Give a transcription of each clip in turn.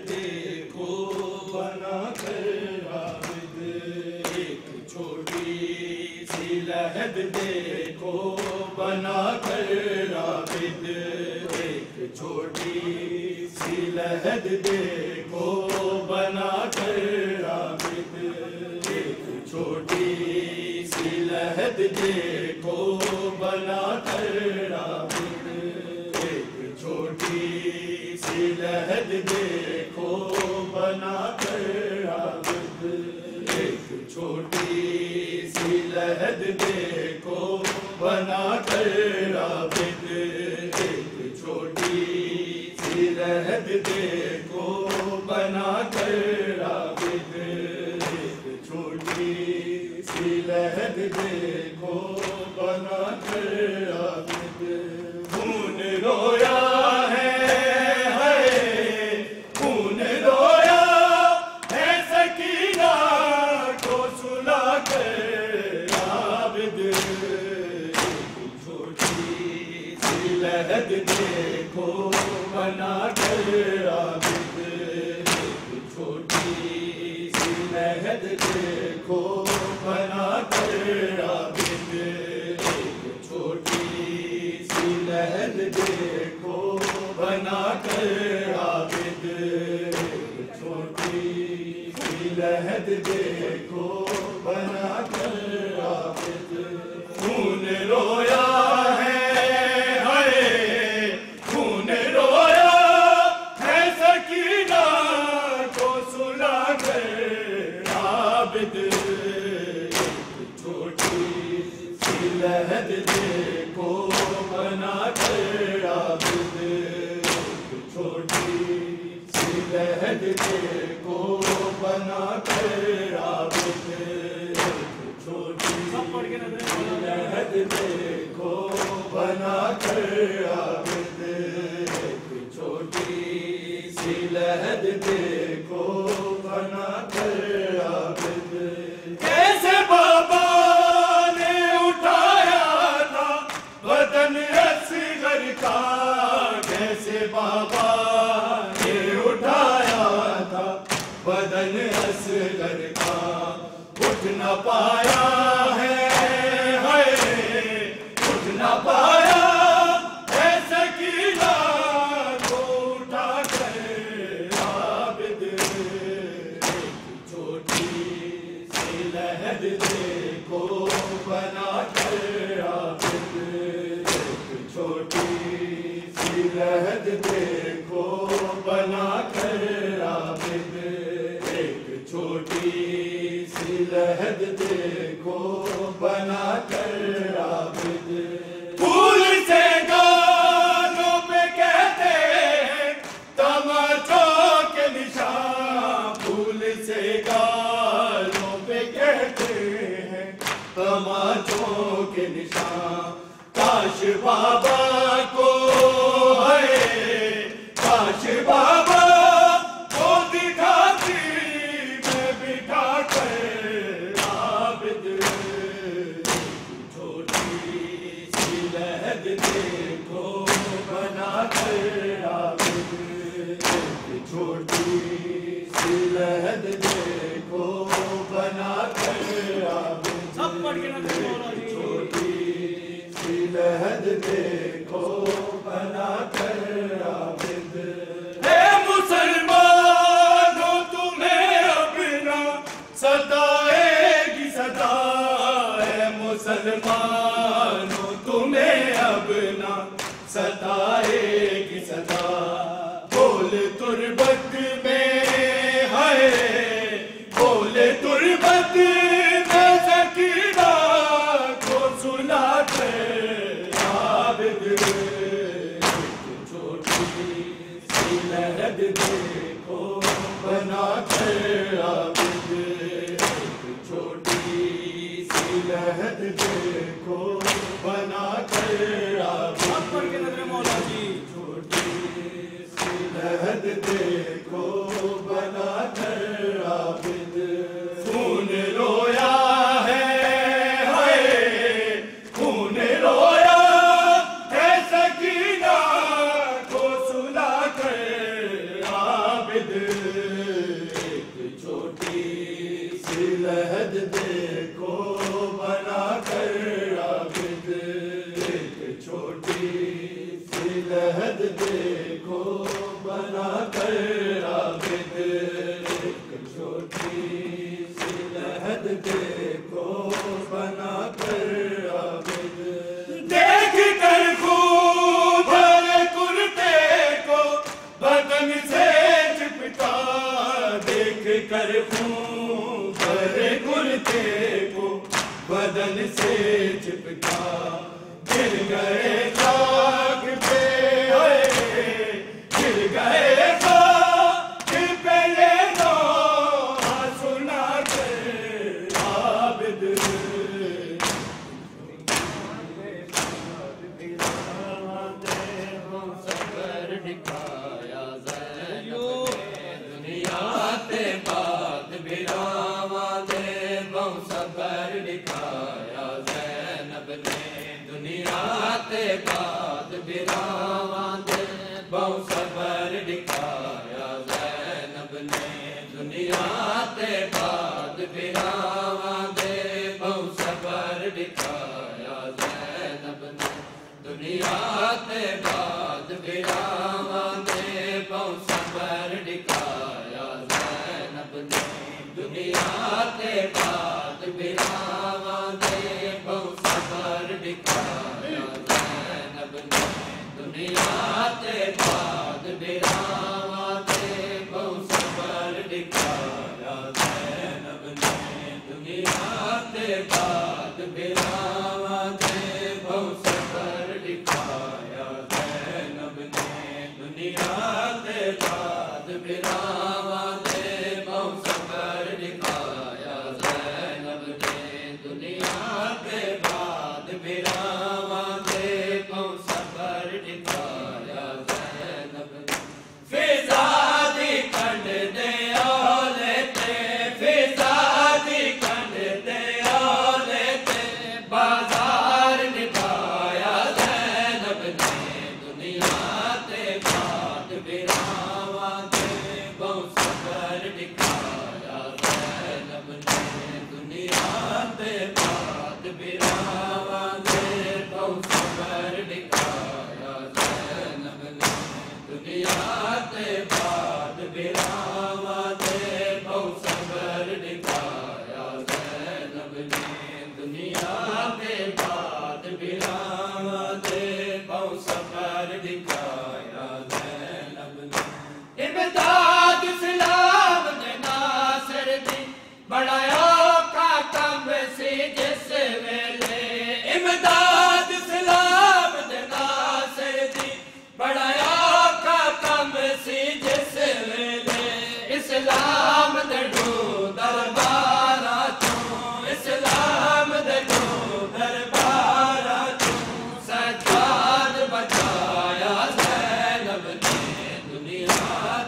دیکھو بنا کر عابد، ایک چھوٹی سی لحد دیکھو بنا کر عابد، ایک چھوٹی سی لحد دیکھو بنا کر عابد، ایک چھوٹی سی لحد دیکھو بنا کر عابد، ایک چھوٹی سی لحد دیکھو بنا کر عابد، ایک چھوٹی سی لحد دیکھو بنا کر عابد، ایک چھوٹی سی لحد دیکھو بنا کر عابد، ایک چھوٹی سی لحد دیکھو بنا کر عابد، خون رویا لحد دیکھو بنا کر عابد، ایک چھوٹی سی لحد دیکھو بنا کر عابد، ایک چھوٹی سی لحد دیکھو بنا کر عابد، ایک چھوٹی سی لحد دیکھو بنا کر عابد، خون رویا لحد دیکھو بنا کر عابد، ایک چھوٹی سی لحد دیکھو بنا کر عابد، ایک چھوٹی سی لحد دیکھو بنا کر عابد، ایک چھوٹی سی لحد دیکھو بنا کر عابد، کیسے بابا کیسے بابا نے اٹھایا تھا بدن اصغر کا، اٹھ نہ پایا ہے اٹھ نہ پایا ہے سکینہ کو اٹھا کر عابد، ایک چھوٹی سی لحد دیکھو بنا کر عابد، چھوٹی سی لحد دیکھو بنا کر عابد، ایک چھوٹی سی لحد دیکھو بنا کر عابد، پھول سے گالوں پہ کہتے ہیں تماچوں کے نشان، پھول سے گالوں پہ کہتے ہیں تماچوں کے نشان، کاش بابا کو کاش بابا کو دکھاتی میں بٹھا کر عابد، چھوٹی سی لحد دیکھو بنا کر عابد، چھوٹی سی لحد دیکھو بنا کر عابد، چھوٹی سی لحد دیکھو بنا کر عابد، اے مسلمانوں تمہیں اپنا ستائے گی صدا، اے مسلمانوں تمہیں اپنا ستائے گی صدا، بول تربت میں ہے بول تربت میں سکینہ کو سنا کر عابد، چھوٹی سی لحد دیکھو بنا کر عابد، چھوٹی سی لحد دیکھو بنا کر عابد، دیکھو بنا کر عابد خون رویا ہے خون رویا ہے سکینہ کو سلا کر عابد ایک چھوٹی سی لحد دیکھو بنا کر عابد ایک چھوٹی سی لحد دیکھو بنا کر عابد ایک چھوٹی سی لحد دیکھو بنا کر عابد دیکھ کر خوب بھرے کرتے کو بدن سے چپکا دیکھ کر خوب بھرے کرتے کو بدن سے چپکا گر گئے خاک پہ گر گئے خاک پہ یہ نوحہ سنا کر عابد سفر دکھایا زینب نے دنیا تے بعد بھراواں دے بہو سفر دکھایا زینب نے دنیا تے بعد بھراواں دے بہو سفر دکھایا زینب نے دنیا تے بعد بھراواں دے بہو سفر دکھایا زینب نے دنیا تے بعد بھراواں دے بہو سفر دکھایا زینب نے دنیا تے بعد بھراواں دے بہو سفر دکھایا زینب نے دنیا تے بعد بھراواں دے بہو سفر دکھایا زینب نے دنیا تے بعد بھراواں دے بہو سفر دکھایا زینب نے دنیا تے بعد بھراواں دے بہو سفر دکھایا زینب نے دنیا تے بعد بھراواں دے بہو سفر دکھایا زینب نے فضا دی کنڈ دے اولے تے فضا دی کنڈ دے اولے تے بازار نبھایا زینب نے دنیا تے بعد بھراواں دے بہو سفر دکھایا زینب نے دنیا تے بعد بھراواں دے بہو سفر دکھایا زینب نے دنیا تے بعد بھراواں دے بہو سفر دکھایا زینب نے دنیا تے بعد بھراواں دے بہو سفر دکھایا زینب نے امداد اسلام دے ناصر دی بڑا اوکھا کم سی جس ویلے امداد اسلام دے ناصر دی بڑا اوکھا کم سی جس ویلے اسلام دے ڈھو درباراں چوں اسلام دے ڈھو درباراں چوں سجاد بچایا زینب نے دنیا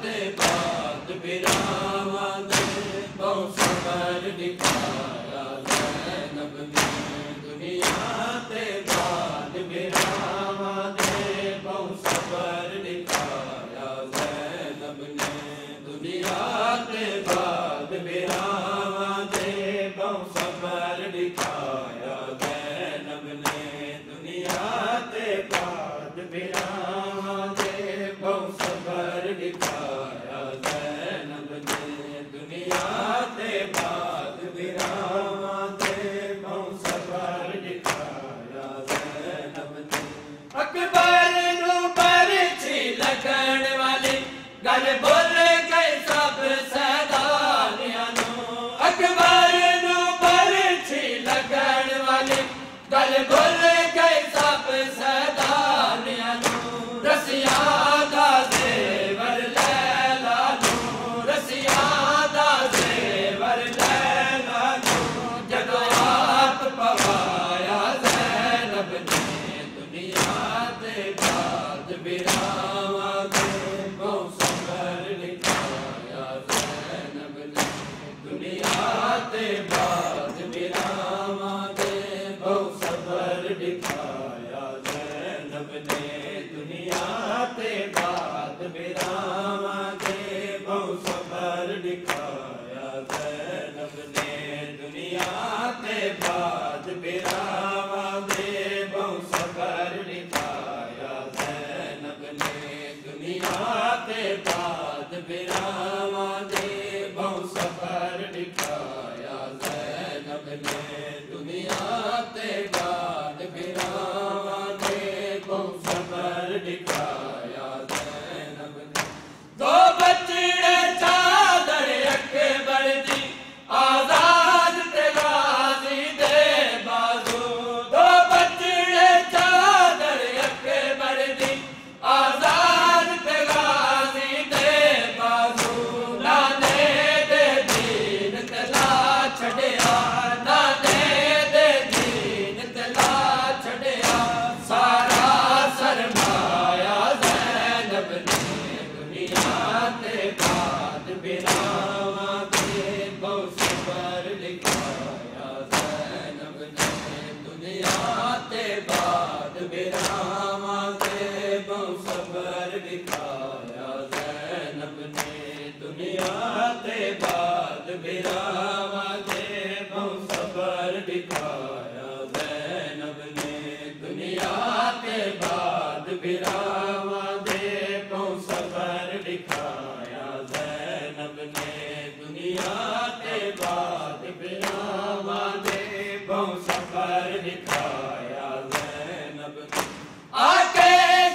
تے بعد بھراواں دے بہو سفر دکھایا زینب نے دنیا تے بعد بھراواں دے بہو سفر دکھایا زینب نے دنیا تے بعد بھراواں دے بہو سفر دکھایا زینب نے دنیا تے بعد بھراواں دے بہو سفر دکھایا زینب نے دنیا تے بعد بھراواں دے بہو سفر دکھایا زینب نے اکبر نو برچھی لگن والی گل بول گئے سب سیدانیاں نو اکبر نو برچھی لگن والی گل بول گئے سب سیدانیاں نو رسیاں دا زیور لیلا نو رسیاں دا زیور لیلا نو جدو آپ پوایا زینب نے دنیا تے بعد بھراواں دے بہو سفر نے دنیا تے بعد براواں دے بہو صبر دکھایا زینب نے دنیا تے بعد براواں دے بہو صبر دکھایا زینب نے دنیا تے بعد براواں دے بہو صبر دکھایا زینب نے دنیا تے بعد براواں دے بہو صبر دکھایا زینب نے دو بچڑے چادر اکبر دی آزاد تے غازی دے بازو دو بچڑے چادر اکبر دی آزاد تے غازی دے بازو نانے دے دین تے لا چھڑیا نانے دے دین تے لا چھڑیا سارا سرمایہ زینب نے دنیا تے بعد براواں دے بہو صبر دکھایا زینب نے دنیا تے بعد براواں دے بہو صبر دکھایا زینب نے دنیا تے بعد براواں دے بہو صبر دکھایا زینب نے دنیا تے بعد براواں دے بہو صبر دکھایا زینب نے دنیا تے بعد براواں دے بہو صبر دکھایا زینب نے آکے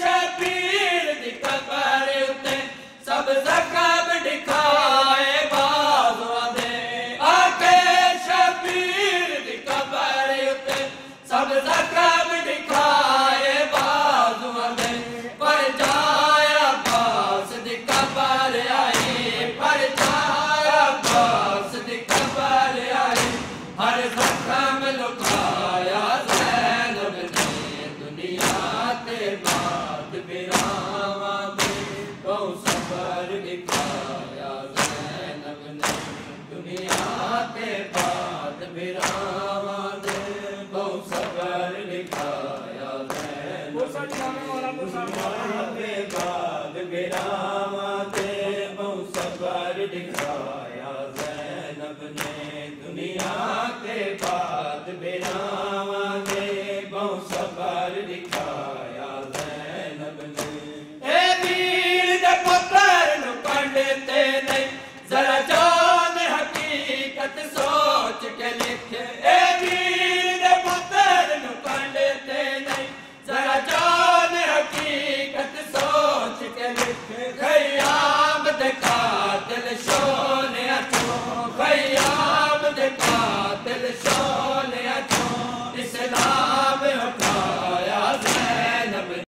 شبیر دی قبر اتے سب زخم دکھائے بازواں دے آکے شبیر دی قبر اتے سب زخم دکھائے بازواں دے پر جایا باس دی قبر آئی پر جایا باس دی قبر آئی ہر زخم لکھایا زینب نے دنیا تے بعد براواں دے بہو صبر دکھایا زینب نے دنیا تے بعد براواں دے بہو صبر دکھایا زینب دنیا تے بعد براواں دے بہو صبر دکھایا زینب نے دنیا تے بعد براواں دے بہو صبر دکھایا زینب نے اے ویر دے پتر نو کنڈ تے نہیں ذرا